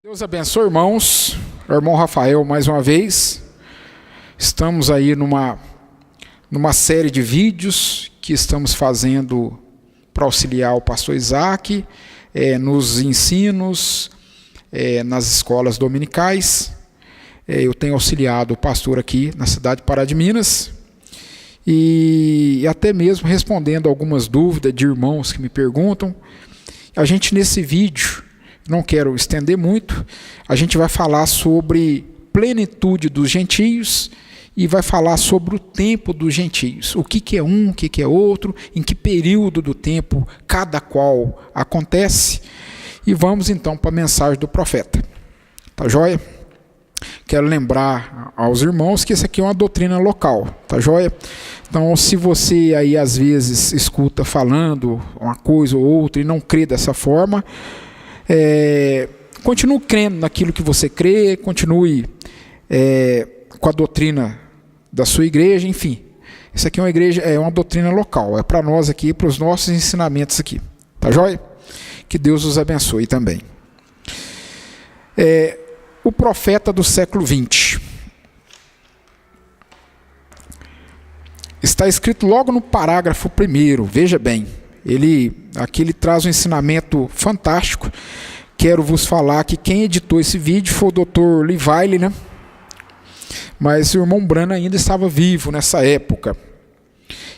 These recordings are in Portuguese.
Deus abençoe, irmãos. Irmão Rafael, mais uma vez. Estamos aí numa série de vídeos que estamos fazendo para auxiliar o pastor Isaac nos ensinos, nas escolas dominicais. Eu tenho auxiliado o pastor aqui na cidade de Pará de Minas e até mesmo respondendo algumas dúvidas de irmãos que me perguntam. A gente, nesse vídeo, não quero estender muito, a gente vai falar sobre plenitude dos gentios e vai falar sobre o tempo dos gentios. O que é um, o que é outro, em que período do tempo cada qual acontece. E vamos então para a mensagem do profeta. Tá joia? Quero lembrar aos irmãos que isso aqui é uma doutrina local. Tá joia? Então, se você aí às vezes escuta falando uma coisa ou outra e não crê dessa forma, continue crendo naquilo que você crê, continue com a doutrina da sua igreja, enfim. Isso aqui é uma igreja, é uma doutrina local, é para nós aqui, para os nossos ensinamentos aqui. Tá joia? Que Deus os abençoe também. O profeta do século 20. Está escrito logo no parágrafo 1º, veja bem. Aqui ele traz um ensinamento fantástico. Quero vos falar que quem editou esse vídeo foi o Dr. Livile, né? Mas o irmão Branham ainda estava vivo nessa época.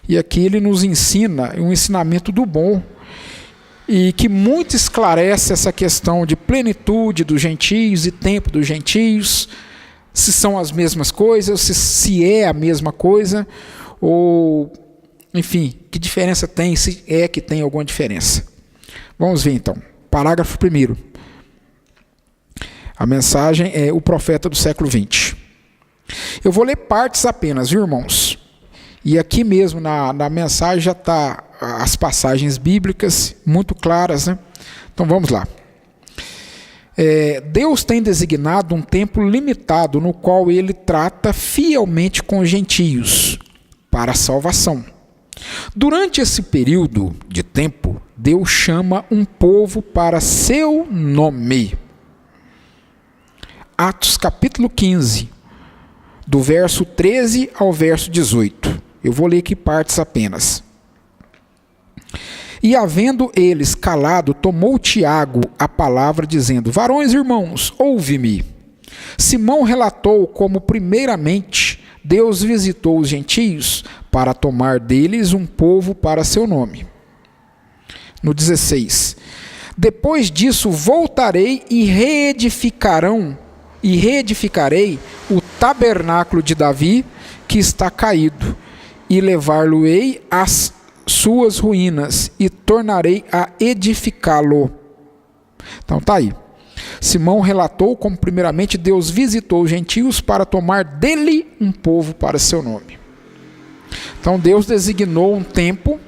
E aqui ele nos ensina um ensinamento do bom, e que muito esclarece essa questão de plenitude dos gentios e tempo dos gentios, se são as mesmas coisas, se é a mesma coisa, ou, enfim, que diferença tem, se é que tem alguma diferença. Vamos ver então, parágrafo 1º. A mensagem é o profeta do século 20. Eu vou ler partes apenas, viu, irmãos? E aqui mesmo na mensagem já está as passagens bíblicas muito claras, né? Então vamos lá. Deus tem designado um tempo limitado no qual ele trata fielmente com os gentios para a salvação. Durante esse período de tempo, Deus chama um povo para seu nome. Atos capítulo 15, do verso 13 ao verso 18. Eu vou ler aqui partes apenas. E havendo eles calado, tomou Tiago a palavra, dizendo: Varões irmãos, ouve-me. Simão relatou como primeiramente Deus visitou os gentios para tomar deles um povo para seu nome. No 16. Depois disso voltarei e reedificarei o tabernáculo de Davi que está caído, e levar-lo-ei às suas ruínas, e tornarei a edificá-lo. Então tá aí. Simão relatou como primeiramente Deus visitou os gentios para tomar dele um povo para seu nome. Então Deus designou um tempo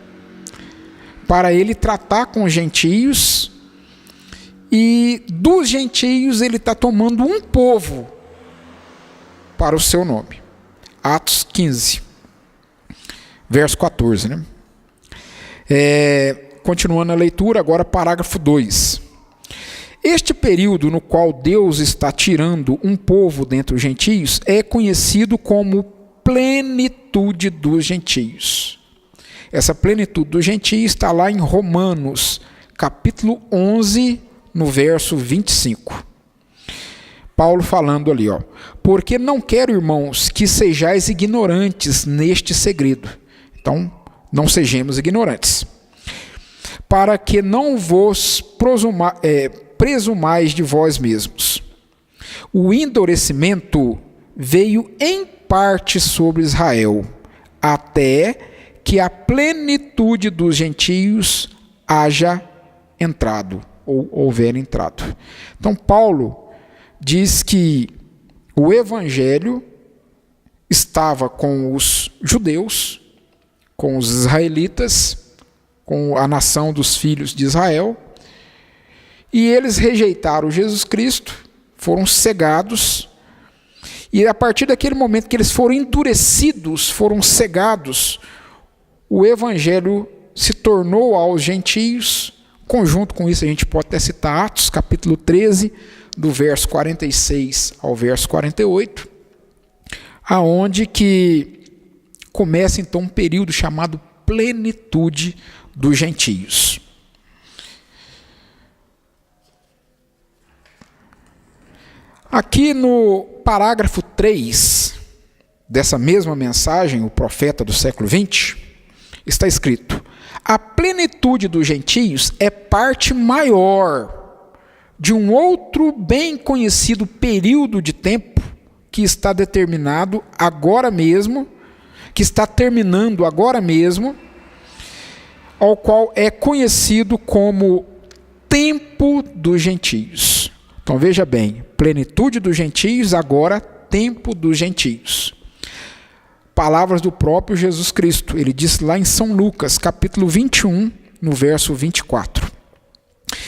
para ele tratar com os gentios, e dos gentios ele está tomando um povo para o seu nome. Atos 15, verso 14, né? Continuando a leitura, agora parágrafo 2. Este período no qual Deus está tirando um povo dentre os gentios é conhecido como plenitude dos gentios. Essa plenitude dos gentios está lá em Romanos, capítulo 11, no verso 25. Paulo falando ali, porque não quero, irmãos, que sejais ignorantes neste segredo. Então, não sejamos ignorantes. Para que não vos presumais de vós mesmos. O endurecimento veio em parte sobre Israel, até que a plenitude dos gentios haja entrado, ou houver entrado. Então, Paulo diz que o evangelho estava com os judeus, com os israelitas, com a nação dos filhos de Israel, e eles rejeitaram Jesus Cristo, foram cegados, e a partir daquele momento que eles foram endurecidos, foram cegados, o evangelho se tornou aos gentios. Conjunto com isso, a gente pode até citar Atos, capítulo 13, do verso 46 ao verso 48, aonde que começa então um período chamado plenitude dos gentios. Aqui no parágrafo 3 dessa mesma mensagem, o profeta do século 20, está escrito: a plenitude dos gentios é parte maior de um outro bem conhecido período de tempo que está determinado agora mesmo, que está terminando agora mesmo, ao qual é conhecido como tempo dos gentios. Então veja bem, plenitude dos gentios, agora tempo dos gentios. Palavras do próprio Jesus Cristo, ele disse lá em São Lucas, capítulo 21, no verso 24: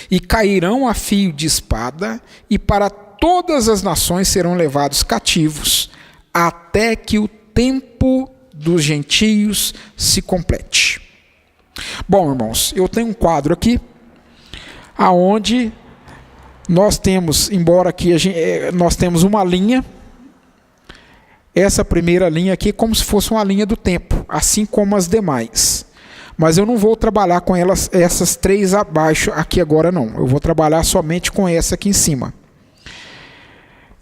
e cairão a fio de espada, e para todas as nações serão levados cativos, até que o tempo dos gentios se complete. Bom, irmãos, eu tenho um quadro aqui, aonde nós temos, embora aqui nós temos uma linha, essa primeira linha aqui é como se fosse uma linha do tempo, assim como as demais. Mas eu não vou trabalhar com elas, essas três abaixo aqui agora não. Eu vou trabalhar somente com essa aqui em cima.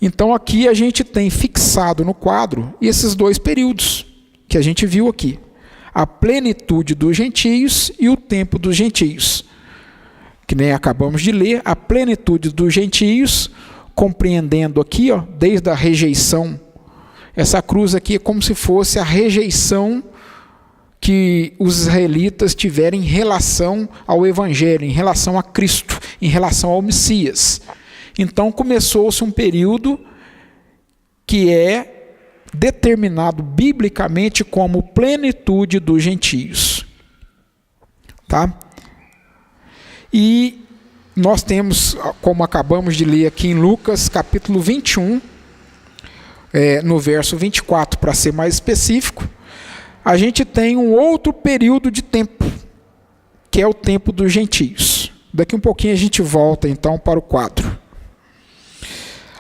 Então aqui a gente tem fixado no quadro esses dois períodos que a gente viu aqui: a plenitude dos gentios e o tempo dos gentios. Que nem acabamos de ler, a plenitude dos gentios, compreendendo aqui, ó, desde a rejeição. Essa cruz aqui é como se fosse a rejeição que os israelitas tiveram em relação ao Evangelho, em relação a Cristo, em relação ao Messias. Então começou-se um período que é determinado biblicamente como plenitude dos gentios. Tá? E nós temos, como acabamos de ler aqui em Lucas, capítulo 21, no verso 24, para ser mais específico, a gente tem um outro período de tempo, que é o tempo dos gentios. Daqui um pouquinho a gente volta então para o quadro.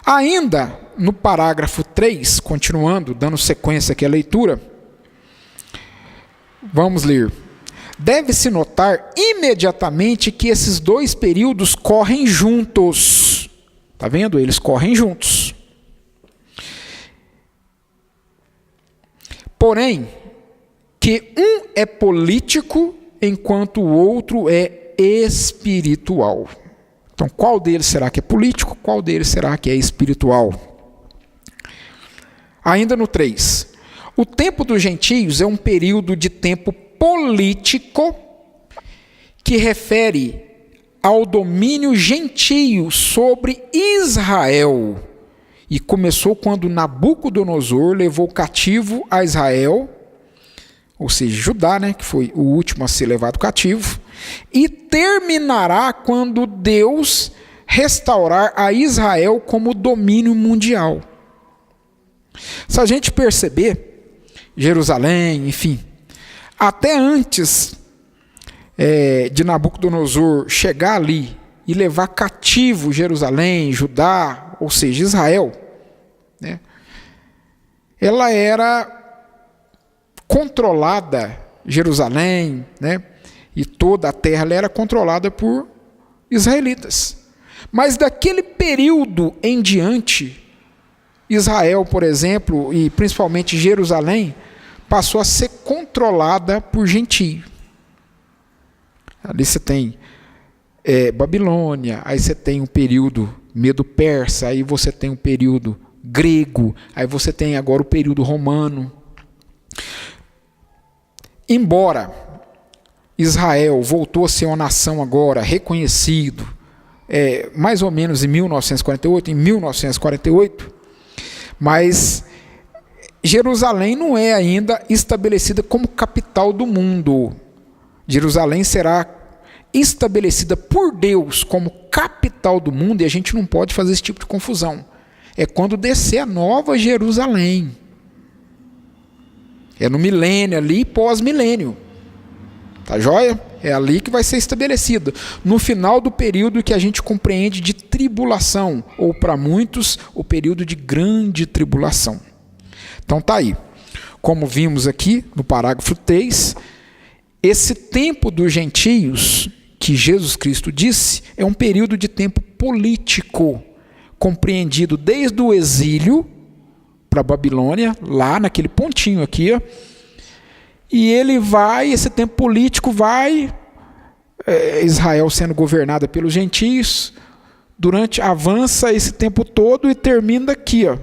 Ainda no parágrafo 3, continuando, dando sequência aqui à leitura, vamos ler. Deve-se notar imediatamente que esses dois períodos correm juntos. Está vendo? Eles correm juntos. Porém, que um é político, enquanto o outro é espiritual. Então, qual deles será que é político? Qual deles será que é espiritual? Ainda no 3. O tempo dos gentios é um período de tempo político que refere ao domínio gentio sobre Israel. E começou quando Nabucodonosor levou cativo a Israel, ou seja, Judá, né, que foi o último a ser levado cativo, e terminará quando Deus restaurar a Israel como domínio mundial. Se a gente perceber, Jerusalém, enfim, até antes de Nabucodonosor chegar ali e levar cativo Jerusalém, Judá, ou seja, Israel, né, ela era controlada, Jerusalém, né, e toda a terra ela era controlada por israelitas. Mas daquele período em diante, Israel, por exemplo, e principalmente Jerusalém, passou a ser controlada por gentio. Ali você tem Babilônia, aí você tem um período medo-persa, aí você tem um período grego, aí você tem agora o período romano. Embora Israel voltou a ser uma nação agora reconhecido, mais ou menos em 1948, mas Jerusalém não é ainda estabelecida como capital do mundo. Jerusalém será estabelecida por Deus como capital do mundo, e a gente não pode fazer esse tipo de confusão. É quando descer a nova Jerusalém. É no milênio ali, pós-milênio. Tá joia? É ali que vai ser estabelecida. No final do período que a gente compreende de tribulação, ou para muitos, o período de grande tribulação. Então tá aí. Como vimos aqui no parágrafo 3, esse tempo dos gentios, que Jesus Cristo disse, é um período de tempo político, compreendido desde o exílio para a Babilônia, lá naquele pontinho aqui, ó, e ele vai, esse tempo político vai, Israel sendo governada pelos gentios, avança esse tempo todo e termina aqui, ó,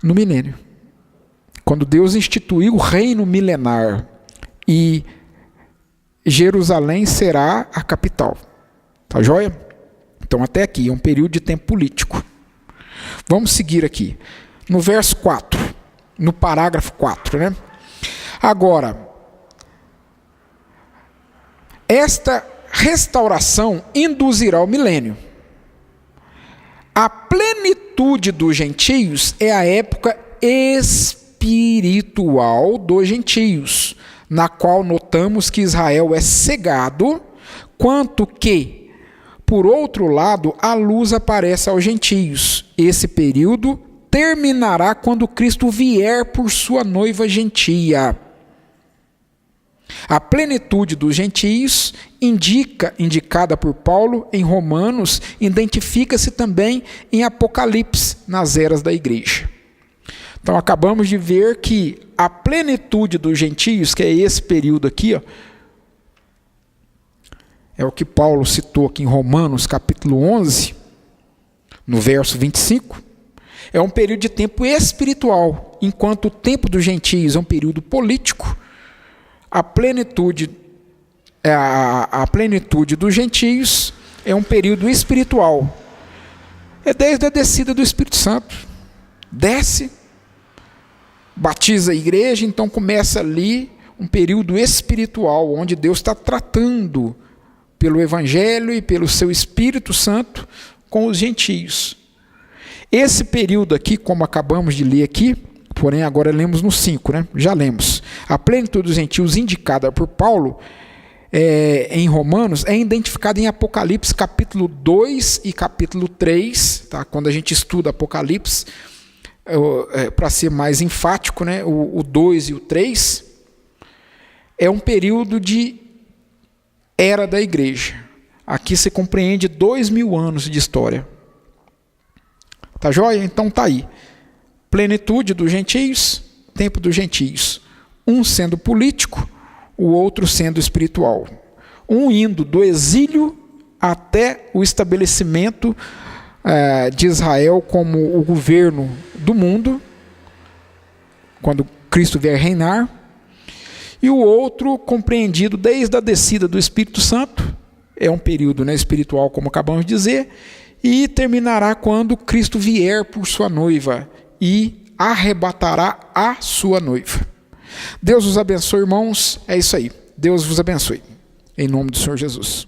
no milênio. Quando Deus instituiu o reino milenar e Jerusalém será a capital. Tá joia? Então até aqui é um período de tempo político. Vamos seguir aqui. No verso 4, no parágrafo 4, né? Agora, esta restauração induzirá o milênio. A plenitude dos gentios é a época espiritual dos gentios, na qual notamos que Israel é cegado, quanto que, por outro lado, a luz aparece aos gentios. Esse período terminará quando Cristo vier por sua noiva gentia. A plenitude dos gentios, indicada por Paulo em Romanos, identifica-se também em Apocalipse, nas eras da igreja. Então acabamos de ver que a plenitude dos gentios, que é esse período aqui, ó, é o que Paulo citou aqui em Romanos capítulo 11, no verso 25, é um período de tempo espiritual, enquanto o tempo dos gentios é um período político. A plenitude dos gentios é um período espiritual. É desde a descida do Espírito Santo. Desce, batiza a igreja, então começa ali um período espiritual, onde Deus está tratando pelo Evangelho e pelo seu Espírito Santo com os gentios. Esse período aqui, como acabamos de ler aqui, porém agora lemos no 5, né? Já lemos. A plenitude dos gentios indicada por Paulo em Romanos é identificada em Apocalipse capítulo 2 e capítulo 3. Tá? Quando a gente estuda Apocalipse, para ser mais enfático, né? O 2 e o 3, é um período de era da igreja. Aqui se compreende 2000 anos de história. Tá joia? Então tá aí. Plenitude dos gentios, tempo dos gentios. Um sendo político, o outro sendo espiritual. Um indo do exílio até o estabelecimento de Israel como o governo do mundo, quando Cristo vier reinar. E o outro compreendido desde a descida do Espírito Santo, é um período, né, espiritual, como acabamos de dizer, e terminará quando Cristo vier por sua noiva e arrebatará a sua noiva. Deus os abençoe, irmãos. É isso aí. Deus vos abençoe. Em nome do Senhor Jesus.